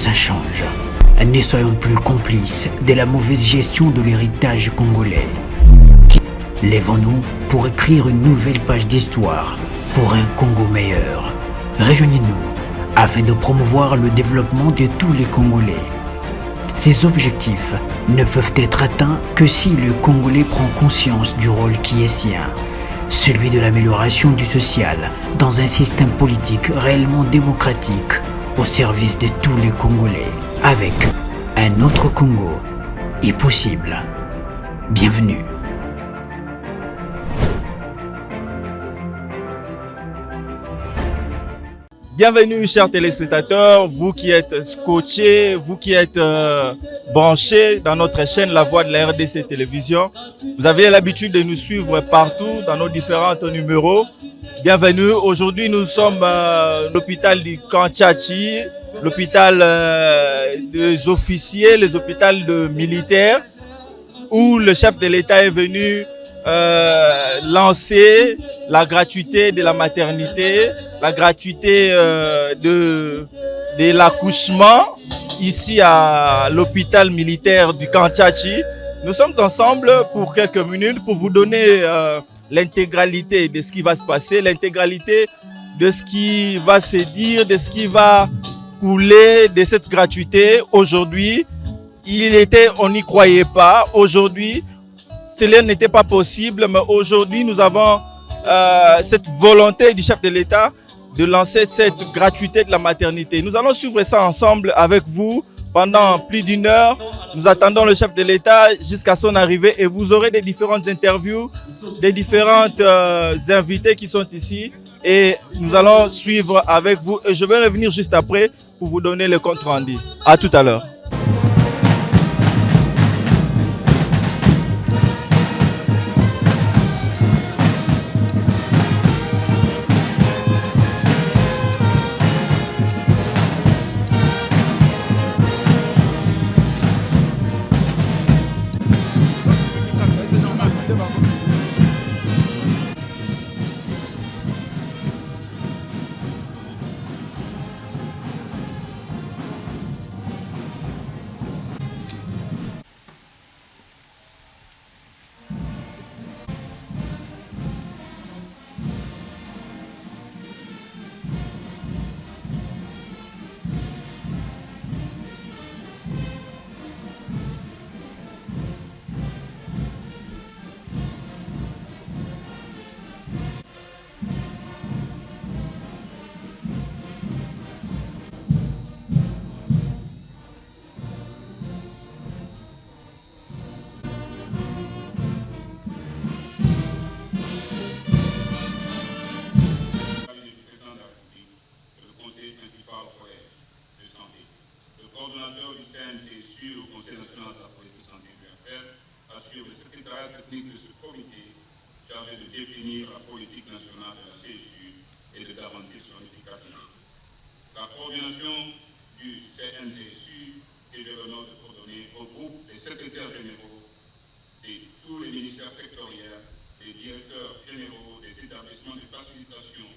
ça change. Ne soyons plus complices de la mauvaise gestion de l'héritage congolais. Lèvons-nous pour écrire une nouvelle page d'histoire pour un Congo meilleur. Rejoignez-nous afin de promouvoir le développement de tous les Congolais. Ces objectifs ne peuvent être atteints que si le Congolais prend conscience du rôle qui est sien, celui de l'amélioration du social dans un système politique réellement démocratique au service de tous les Congolais. Avec un autre Congo est possible. Bienvenue. Bienvenue chers téléspectateurs, vous qui êtes scotchés, vous qui êtes branchés dans notre chaîne La Voix de la RDC Télévision. Vous avez l'habitude de nous suivre partout dans nos différents numéros. Bienvenue, aujourd'hui nous sommes à l'hôpital du Camp Tchatchi, l'hôpital des officiers, les hôpitaux de militaires, où le chef de l'État est venu lancer la gratuité de la maternité, la gratuité de l'accouchement ici à l'hôpital militaire du Camp Tchatchi. Nous sommes ensemble pour quelques minutes pour vous donner l'intégralité de ce qui va se passer, l'intégralité de ce qui va se dire, de ce qui va couler de cette gratuité. Aujourd'hui, on n'y croyait pas. Aujourd'hui, cela n'était pas possible, mais aujourd'hui, nous avons cette volonté du chef de l'État de lancer cette gratuité de la maternité. Nous allons suivre ça ensemble avec vous pendant plus d'une heure. Nous attendons le chef de l'État jusqu'à son arrivée et vous aurez des différentes interviews, des différentes invités qui sont ici et nous allons suivre avec vous et je vais revenir juste après pour vous donner le compte rendu. À tout à l'heure. technique de ce comité chargé de définir la politique nationale de la CSU et de garantir son efficacité. La coordination du CNCSU que j'ai l'honneur de coordonner regroupe les secrétaires généraux de tous les ministères sectoriels, les directeurs généraux des établissements de facilitation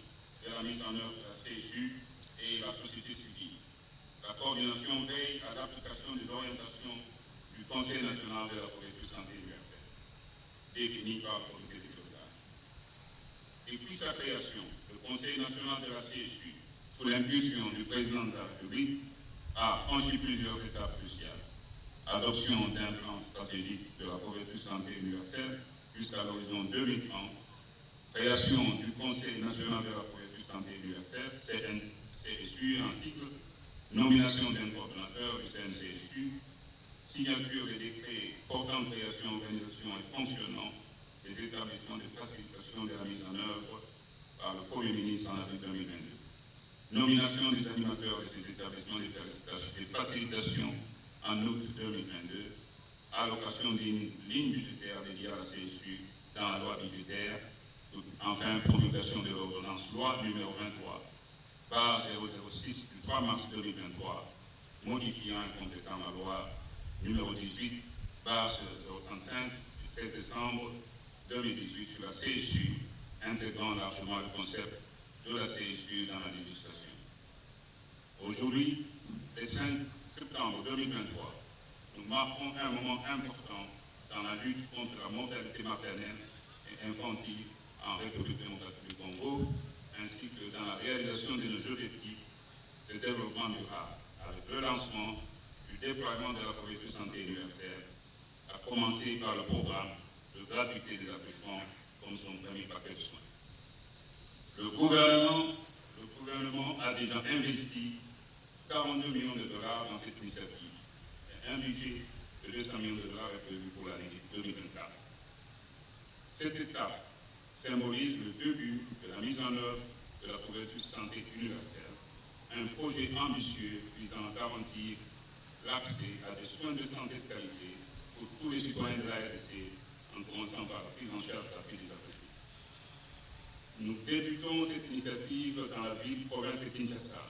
de la mise en œuvre de la CSU et la société civile. La coordination veille à l'application des orientations du Conseil national de la couverture santé universelle, définies par le comité de pilotage. Depuis sa création, le Conseil national de la CSU, sous l'impulsion du président de la République, a franchi plusieurs étapes cruciales. Adoption d'un plan stratégique de la couverture santé universelle jusqu'à l'horizon 2030, création du Conseil national de la couverture santé universelle, CNCSU, ainsi que nomination d'un coordonnateur du CNCSU, signature des décrets portant création, organisation et fonctionnement des établissements de facilitation de la mise en œuvre par le Premier ministre en avril 2022. Nomination des animateurs de ces établissements de facilitation en août 2022, allocation d'une ligne budgétaire dédiée à la CSU dans la loi budgétaire, enfin promulgation de l'ordonnance loi numéro 23 par 006 du 3 mars 2023, modifiant et complétant la loi numéro 18 par 035 du 13 décembre 2018 sur la CSU, intégrant largement le concept de la CSU dans la législation. Aujourd'hui, les 5 septembre 2023, nous marquons un moment important dans la lutte contre la mortalité maternelle et infantile en République démocratique du Congo, ainsi que dans la réalisation de nos objectifs de développement durable, avec le lancement du déploiement de la couverture santé universelle, à commencer par le programme de gratuité des accouchements comme son premier paquet de soins. Le gouvernement a déjà investi 42 millions de dollars dans cette initiative et un budget de 200 millions de dollars est prévu pour l'année 2024. Cette étape symbolise le début de la mise en œuvre de la couverture santé universelle, un projet ambitieux visant à garantir l'accès à des soins de santé de qualité pour tous les citoyens de la RDC, en commençant par la prise en charge rapide des accouchements. Nous débutons cette initiative dans la ville province de Kinshasa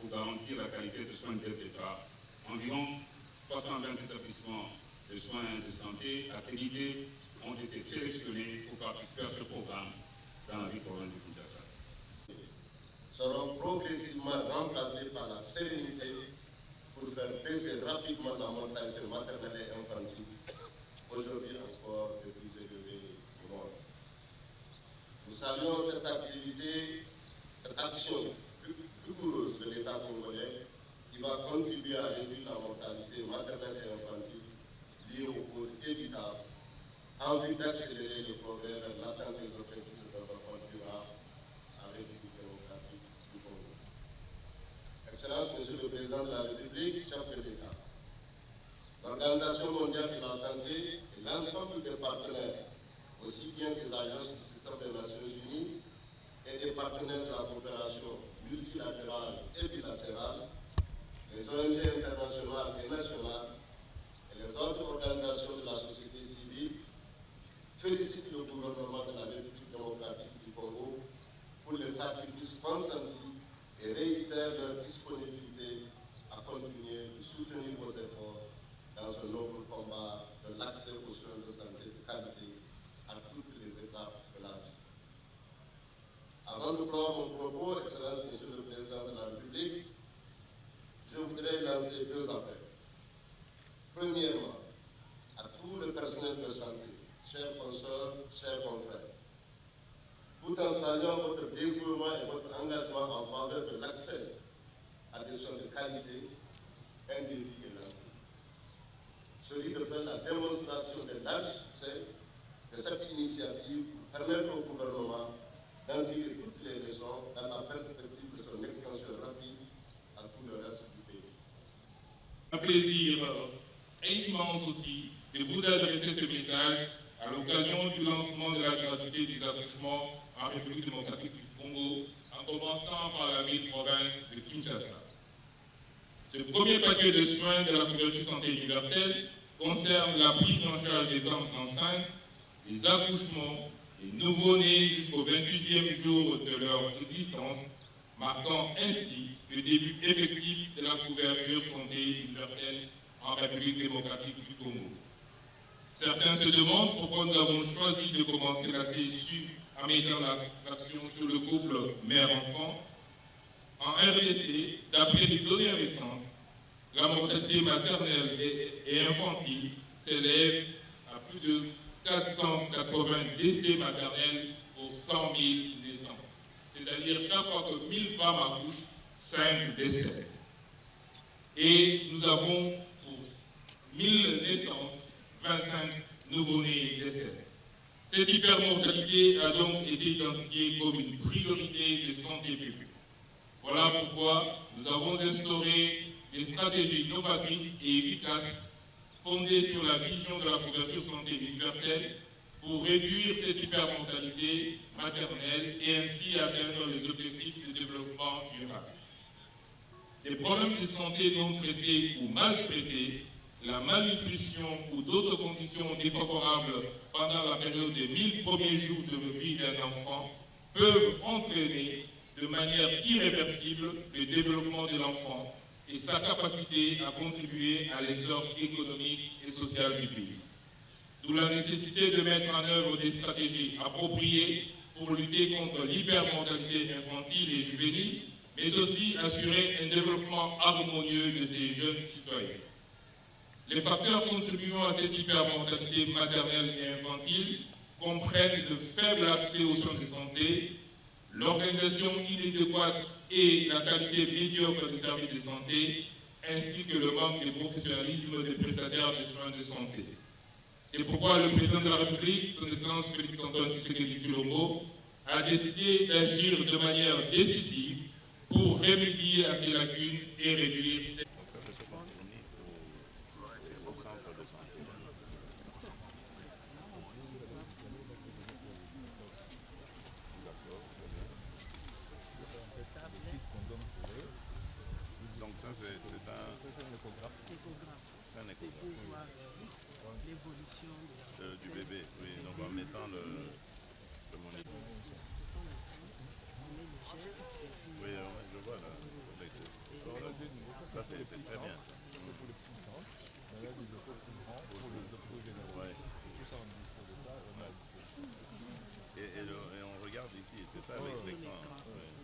pour garantir la qualité de soins dès le départ. Environ 320 établissements de soins de santé accrédités ont été sélectionnés pour participer à ce programme dans la ville province de Kinshasa. Seront progressivement remplacés par la sérénité pour faire baisser rapidement la mortalité maternelle et infantile, aujourd'hui encore le plus élevé du monde. Nous saluons cette activité, cette action vigoureuse de l'État congolais qui va contribuer à réduire la mortalité maternelle et infantile liée aux causes évitables en vue d'accélérer le progrès vers l'atteinte des objectifs de développement durable en République démocratique du Congo. Excellence, Monsieur le Président de la République, chef de l'État, l'Organisation mondiale de la santé et l'ensemble des partenaires, aussi bien des agences du système des Nations Unies et des partenaires de la coopération multilatérale et bilatérale, les ONG internationales et nationales et les autres organisations de la société civile félicitent le gouvernement de la République démocratique du Congo pour les sacrifices consentis et réitèrent leur disponibilité à continuer de soutenir vos efforts dans ce noble combat de l'accès aux soins de santé de qualité à toutes les étapes de la vie. Avant de clore mon propos, Excellence, Monsieur le Président de la République, je voudrais lancer deux appels. Premièrement, à tout le personnel de santé, chers consoeurs, chers confrères, tout en saluant votre dévouement et votre engagement en faveur de l'accès à des soins de qualité, un défi est lancé. Celui de faire la démonstration de large succès de cette initiative pour permettre au gouvernement d'en tirer toutes les leçons dans la perspective de son extension rapide à tout le reste du pays. Un plaisir immense aussi de vous adresser ce message à l'occasion du lancement de la gratuité des accouchements en République démocratique du Congo, en commençant par la ville-province de Kinshasa. Ce premier paquet de soins de la couverture santé universelle concerne la prise en charge des femmes enceintes, les accouchements, les nouveau-nés jusqu'au 28e jour de leur existence, marquant ainsi le début effectif de la couverture santé universelle en République démocratique du Congo. Certains se demandent pourquoi nous avons choisi de commencer la CSU en mettant l'action sur le couple mère-enfant. En RDC, d'après les données récentes, la mortalité maternelle et infantile s'élève à plus de 480 décès maternels pour 100 000 naissances. C'est-à-dire chaque fois que 1000 femmes accouchent, 5 décès. Et nous avons pour 1000 naissances, 25 nouveau-nés décédés. Cette hypermortalité a donc été identifiée comme une priorité de santé publique. Voilà pourquoi nous avons instauré des stratégies novatrices et efficaces fondées sur la vision de la couverture santé universelle pour réduire cette hypermortalité maternelle et ainsi atteindre les objectifs de développement durable. Des problèmes de santé non traités ou mal traités, la malnutrition ou d'autres conditions défavorables pendant la période des 1000 premiers jours de vie d'un enfant peuvent entraîner de manière irréversible le développement de l'enfant et sa capacité à contribuer à l'essor économique et social du pays. D'où la nécessité de mettre en œuvre des stratégies appropriées pour lutter contre l'hypermortalité infantile et juvénile mais aussi assurer un développement harmonieux de ces jeunes citoyens. Les facteurs contribuant à cette hypermortalité maternelle et infantile comprennent le faible accès aux soins de santé, l'organisation inadéquate et la qualité médiocre des services de santé, ainsi que le manque de professionnalisme des prestataires de soins de santé. C'est pourquoi le président de la République, son Excellence Félix Antoine Tshisekedi Tshilombo, a décidé d'agir de manière décisive pour remédier à ces lacunes et réduire ces... Donc ça c'est un échographe. L'évolution Du bébé, oui, donc en mettant le moniteur. Oui, je vois là. Ça c'est très bien. Ouais. Et on regarde ici, c'est ça avec l'écran.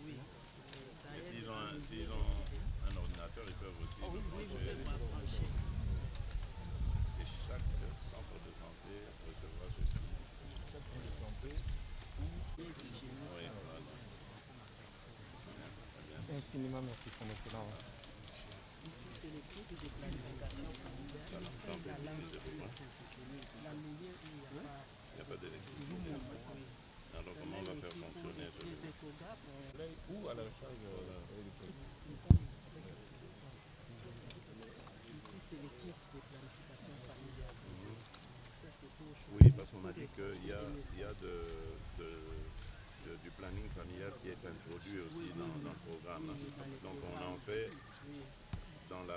Oui. Et s'ils ont un ordinateur, ils peuvent aussi le brancher. Et chaque centre de santé recevra ceci. Oui, voilà. Infiniment merci, son excellence. Ici, c'est l'équipe de planification familiale. La milieu où il n'y a pas d'électricité. Alors comment on va faire fonctionner les échographes Ou à la charge ici, c'est l'équipe de planification familiale. Ça, c'est pour oui, parce qu'on a dit qu'il y a du planning familial qui est introduit aussi dans le programme. Donc on en fait dans le...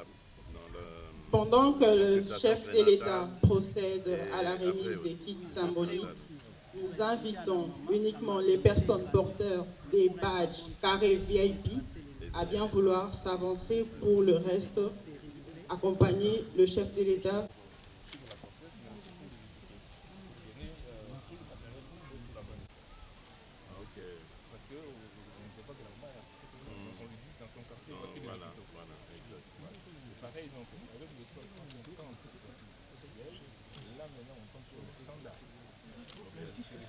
Pendant que le chef de l'État procède à la remise des kits symboliques, nous invitons uniquement les personnes porteurs des badges carrés VIP à bien vouloir s'avancer pour le reste, accompagner le chef de l'État. Pareil, donc, avec le code, là maintenant on tombe sur le standard. C'est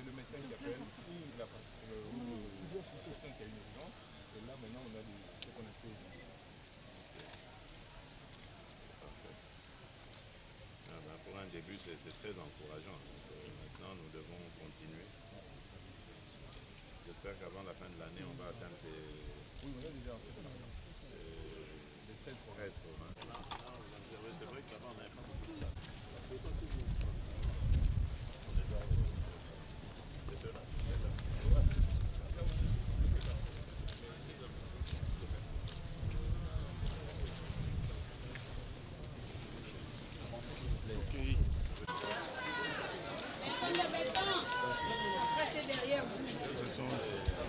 le médecin qui appelle ou la personne qui a une urgence. Et là maintenant on a ce qu'on appelle. Pour un début, c'est très encourageant. Donc, maintenant, nous devons continuer. J'espère qu'avant la fin de l'année, on va atteindre ces... Oui, on a déjà fait ça. 13 provinces. C'est vrai qu'avant, on n'avait pas beaucoup de ça. C'est cela.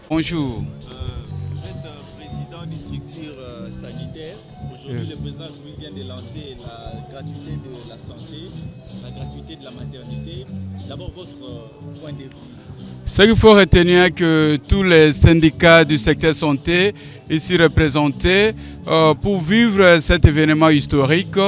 Bonjour. Vous êtes président d'une structure sanitaire. Aujourd'hui, le président vient de lancer la gratuité de la santé, la gratuité de la maternité. D'abord, votre point de vue. Ce qu'il faut retenir, que tous les syndicats du secteur santé ici représentés, pour vivre cet événement historique,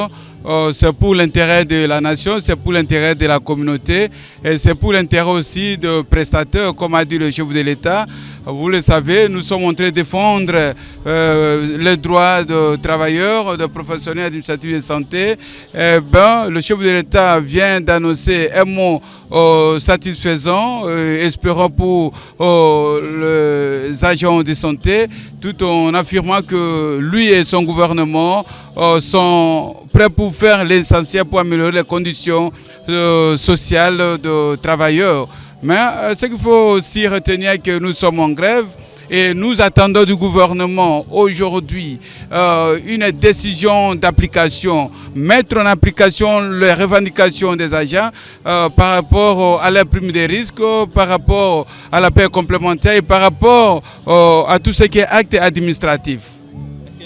c'est pour l'intérêt de la nation, c'est pour l'intérêt de la communauté et c'est pour l'intérêt aussi de prestataires, comme a dit le chef de l'État. Vous le savez, nous sommes en train de défendre les droits de travailleurs, de professionnels administratifs de santé. Le chef de l'État vient d'annoncer un mot satisfaisant, espérant pour les agents de santé, tout en affirmant que lui et son gouvernement sont prêts pour faire l'essentiel pour améliorer les conditions sociales de travailleurs. Mais ce qu'il faut aussi retenir, que nous sommes en grève et nous attendons du gouvernement aujourd'hui une décision d'application, mettre en application les revendications des agents par rapport à la prime des risques, par rapport à la paie complémentaire et par rapport à tout ce qui est acte administratif. Est-ce que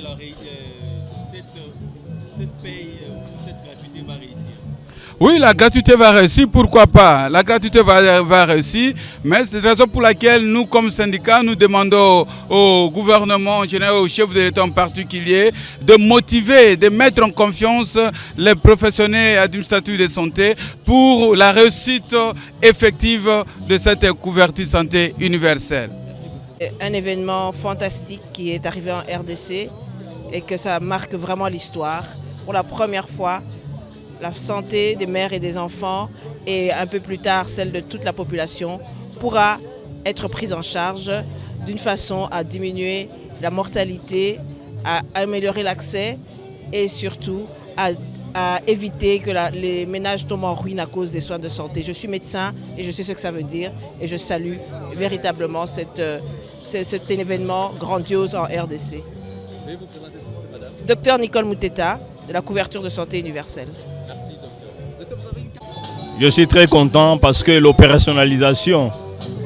cette paie, cette gratuité va réussir? Oui, la gratuité va réussir, pourquoi pas? La gratuité va réussir, mais c'est la raison pour laquelle nous, comme syndicat, nous demandons au gouvernement en général, au chef de l'État en particulier, de motiver, de mettre en confiance les professionnels administratifs de santé pour la réussite effective de cette couverture santé universelle. Un événement fantastique qui est arrivé en RDC et que ça marque vraiment l'histoire. Pour la première fois, la santé des mères et des enfants et un peu plus tard celle de toute la population pourra être prise en charge d'une façon à diminuer la mortalité, à améliorer l'accès et surtout à éviter que les ménages tombent en ruine à cause des soins de santé. Je suis médecin et je sais ce que ça veut dire et je salue véritablement cet événement grandiose en RDC. Veuillez vous présenter, s'il vous plaît, madame. Docteur Nicole Mouteta, de la couverture de santé universelle. Merci, docteur. Docteur, vous avez une carte? Je suis très content parce que l'opérationnalisation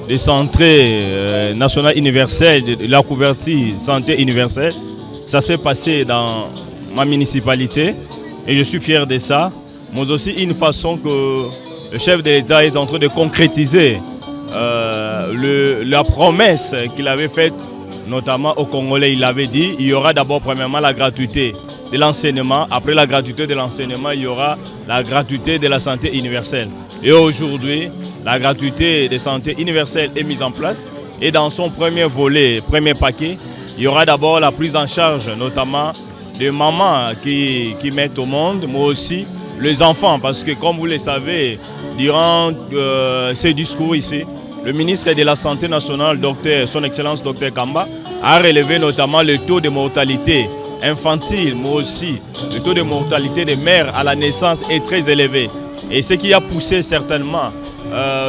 des centrales nationales universelles, de la couverture santé universelle, ça s'est passé dans ma municipalité et je suis fier de ça. Mais aussi une façon que le chef de l'État est en train de concrétiser la promesse qu'il avait faite, notamment aux Congolais. Il avait dit il y aura d'abord premièrement la gratuité de l'enseignement. Après la gratuité de l'enseignement, il y aura la gratuité de la santé universelle. Et aujourd'hui, la gratuité de santé universelle est mise en place. Et dans son premier volet, premier paquet, il y aura d'abord la prise en charge, notamment des mamans qui mettent au monde, mais aussi les enfants. Parce que comme vous le savez, durant ce discours ici, le ministre de la Santé nationale, son Excellence Dr Kamba, a relevé notamment le taux de mortalité infantile, mais aussi le taux de mortalité des mères à la naissance est très élevé. Et ce qui a poussé certainement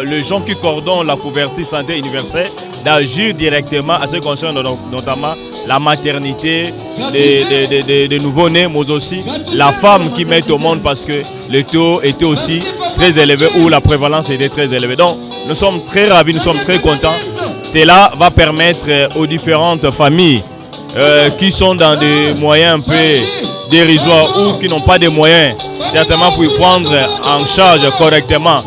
les gens qui coordonnent la couverture santé universelle d'agir directement à ce qui concerne notamment la maternité des nouveau-nés, mais aussi la femme qui met au monde parce que le taux était aussi très élevé ou la prévalence était très élevée. Donc nous sommes très ravis, nous sommes très contents. Cela va permettre aux différentes familles qui sont dans des moyens un peu dérisoires ou qui n'ont pas de moyens, certainement pour prendre en charge correctement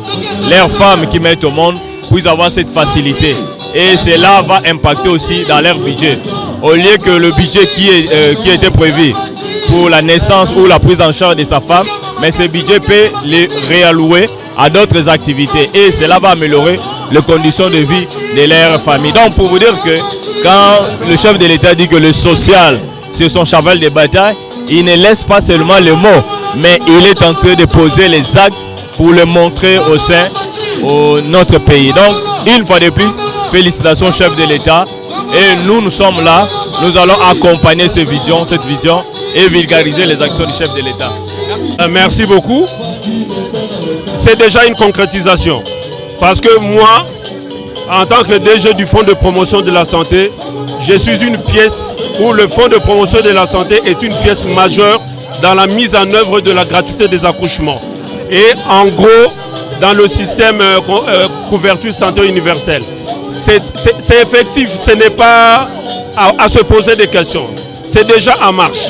leurs femmes qui mettent au monde, puissent avoir cette facilité. Et cela va impacter aussi dans leur budget. Au lieu que le budget qui était prévu pour la naissance ou la prise en charge de sa femme, mais ce budget peut les réallouer à d'autres activités. Et cela va améliorer les conditions de vie de leur famille. Donc pour vous dire que quand le chef de l'État dit que le social, c'est son cheval de bataille, il ne laisse pas seulement les mots, mais il est en train de poser les actes pour le montrer au sein de notre pays. Donc, une fois de plus, félicitations chef de l'État. Et nous sommes là, nous allons accompagner cette vision et vulgariser les actions du chef de l'État. Merci beaucoup. C'est déjà une concrétisation. Parce que moi, en tant que DG du Fonds de promotion de la santé, je suis une pièce où le Fonds de promotion de la santé est une pièce majeure dans la mise en œuvre de la gratuité des accouchements. Et en gros, dans le système couverture santé universelle. C'est effectif, ce n'est pas à se poser des questions. C'est déjà en marche.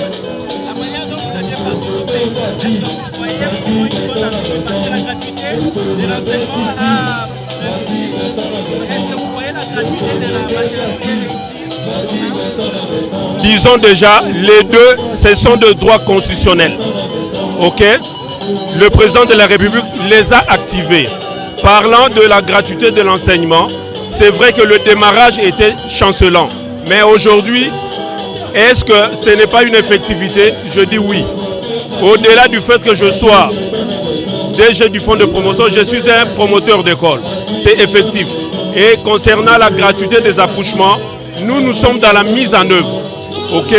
La manière dont vous aviez participé, est-ce que vous voyez vraiment une bonne avancée parce que la gratuité de l'enseignement a réussi? Est-ce que vous voyez la gratuité de la maternité réussir? Disons déjà, les deux, ce sont de droits constitutionnels. Ok? Le président de la République les a activés. Parlant de la gratuité de l'enseignement, c'est vrai que le démarrage était chancelant. Mais aujourd'hui, est-ce que ce n'est pas une effectivité? Je dis oui. Au-delà du fait que je sois DG du fonds de promotion, je suis un promoteur d'école. C'est effectif. Et concernant la gratuité des accouchements, nous sommes dans la mise en œuvre. Ok?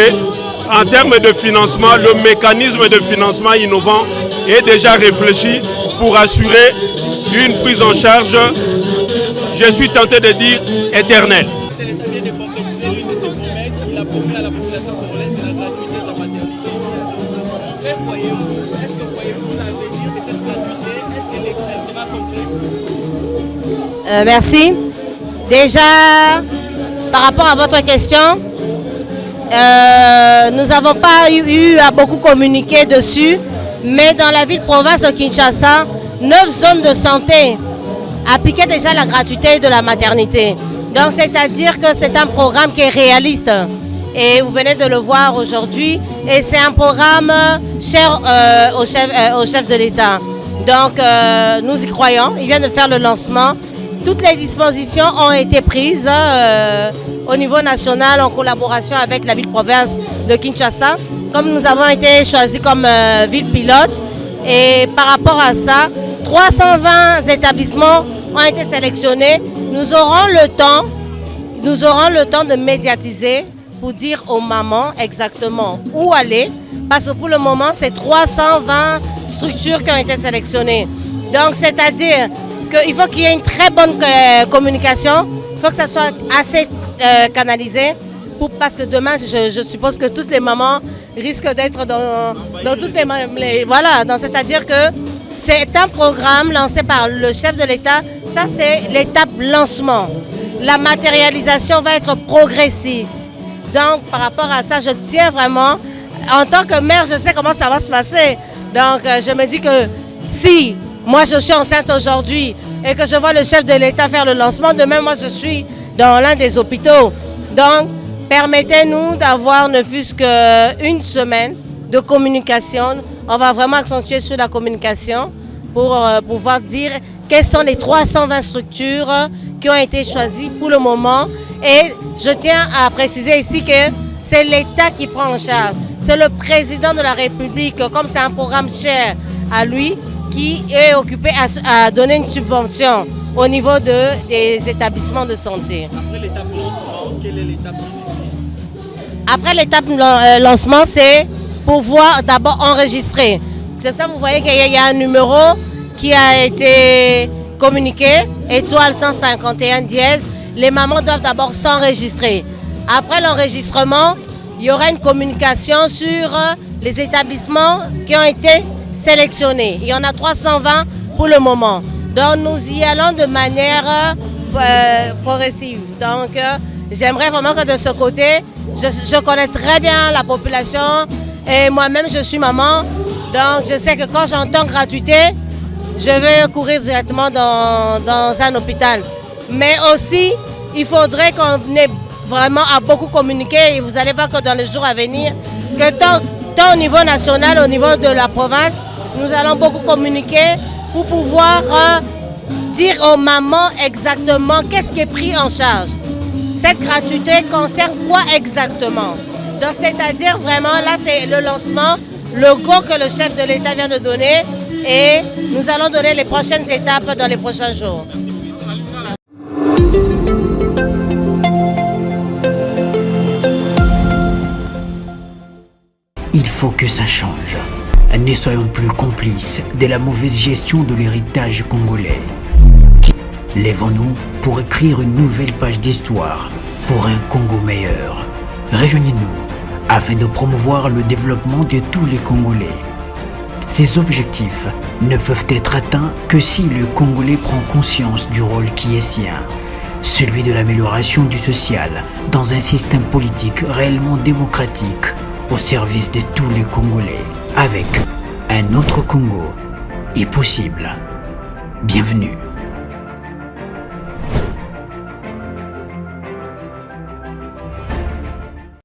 En termes de financement, le mécanisme de financement innovant est déjà réfléchi pour assurer une prise en charge, je suis tenté de dire, éternelle. L'État vient de concrétiser l'une de ses promesses qu'il a promis à la population congolaise de la gratuité de la maternité. Que voyez-vous? Est-ce que voyez-vous l'avenir de cette gratuité? Est-ce qu'elle sera concrète? Merci. Déjà, par rapport à votre question, nous n'avons pas eu à beaucoup communiquer dessus, mais dans la ville-province de Kinshasa, 9 zones de santé appliquaient déjà la gratuité de la maternité. Donc c'est-à-dire que c'est un programme qui est réaliste. Et vous venez de le voir aujourd'hui. Et c'est un programme cher au chef de l'État. Donc nous y croyons. Il vient de faire le lancement. Toutes les dispositions ont été prises au niveau national en collaboration avec la ville-province de Kinshasa. Comme nous avons été choisis comme ville pilote. Et par rapport à ça, 320 établissements ont été sélectionnés. Nous aurons le temps de médiatiser pour dire aux mamans exactement où aller. Parce que pour le moment, c'est 320 structures qui ont été sélectionnées. Donc, c'est-à-dire qu'il faut qu'il y ait une très bonne communication. Il faut que ça soit assez canalisé. Parce que demain, je suppose que toutes les mamans risquent d'être dans toutes les... Voilà, c'est-à-dire que c'est un programme lancé par le chef de l'État. Ça, c'est l'étape lancement. La matérialisation va être progressive. Donc, par rapport à ça, je tiens vraiment... En tant que mère, je sais comment ça va se passer. Donc, je me dis que si moi, je suis enceinte aujourd'hui et que je vois le chef de l'État faire le lancement, demain, moi, je suis dans l'un des hôpitaux. Donc, permettez-nous d'avoir ne fût-ce qu'une semaine de communication. On va vraiment accentuer sur la communication pour pouvoir dire quelles sont les 320 structures qui ont été choisies pour le moment. Et je tiens à préciser ici que c'est l'État qui prend en charge. C'est le président de la République, comme c'est un programme cher à lui, qui est occupé à donner une subvention au niveau des établissements de santé. Après l'étape lancement, quelle est l'étape qui suit? Après l'étape lancement, c'est pouvoir d'abord enregistrer. C'est ça, vous voyez qu'il y a un numéro qui a été communiqué, étoile 151 dièse. Les mamans doivent d'abord s'enregistrer. Après l'enregistrement, il y aura une communication sur les établissements qui ont été sélectionnés. Il y en a 320 pour le moment. Donc nous y allons de manière progressive. Donc j'aimerais vraiment que de ce côté, je connais très bien la population et moi-même je suis maman. Donc je sais que quand j'entends gratuité, je vais courir directement dans un hôpital. Mais aussi, il faudrait qu'on ait vraiment à beaucoup communiquer et vous allez voir que dans les jours à venir, que tant au niveau national, au niveau de la province, nous allons beaucoup communiquer pour pouvoir dire aux mamans exactement qu'est-ce qui est pris en charge. Cette gratuité concerne quoi exactement? Donc c'est-à-dire vraiment, là c'est le lancement, le go que le chef de l'État vient de donner et nous allons donner les prochaines étapes dans les prochains jours. Il faut que ça change. Ne soyons plus complices de la mauvaise gestion de l'héritage congolais. Lèvons-nous pour écrire une nouvelle page d'histoire pour un Congo meilleur. Rejoignez-nous afin de promouvoir le développement de tous les Congolais. Ces objectifs ne peuvent être atteints que si le Congolais prend conscience du rôle qui est sien, celui de l'amélioration du social dans un système politique réellement démocratique au service de tous les Congolais. Avec un autre Congo est possible. Bienvenue.